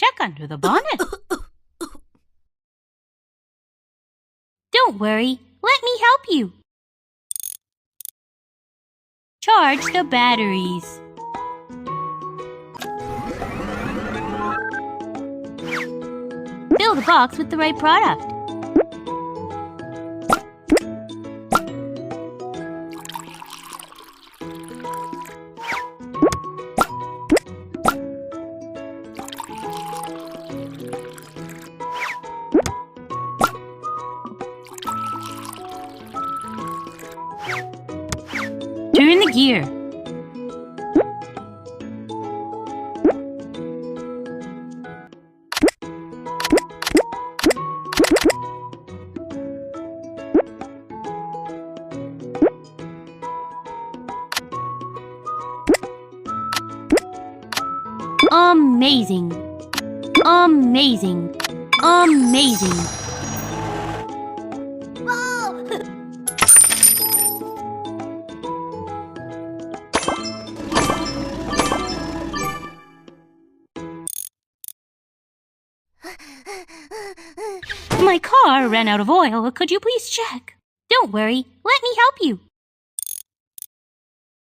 check under the bonnet. Don't worry, let me help you. Charge the batteries. Fill the box with the right product. Turn the gear. Amazing! Amazing! Amazing! My car ran out of oil. Could you please check? Don't worry, let me help you.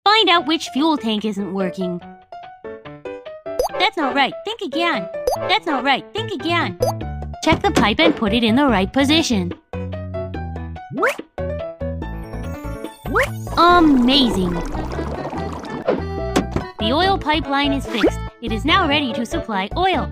Find out which fuel tank isn't working. That's not right. Think again. That's not right. Think again. Check the pipe and put it in the right position. Amazing! The oil pipeline is fixed. It is now ready to supply oil.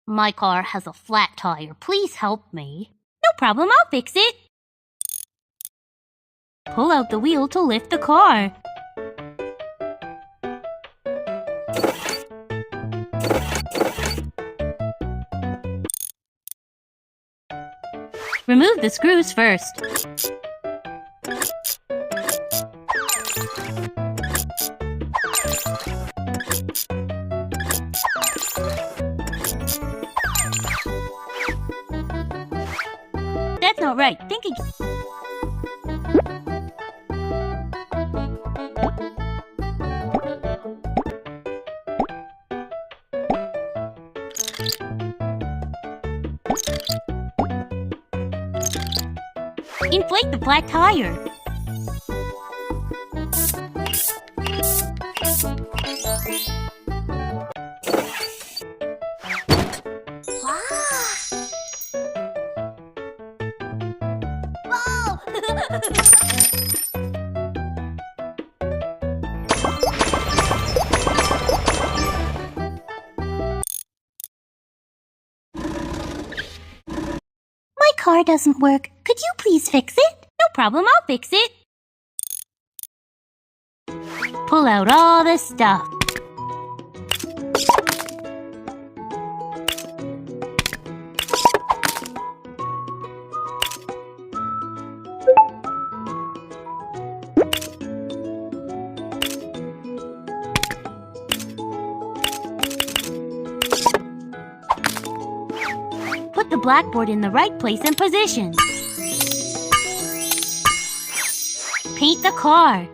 My car has a flat tire. Please help me. No problem, I'll fix it. Pull out the wheel to lift the car. Remove the screws first. That's not right. Think again. Inflate the flat tire. My car doesn't work. Could you please fix it? No problem, I'll fix it. Pull out all the stuff. Put the blackboard in the right place and position. Paint the car.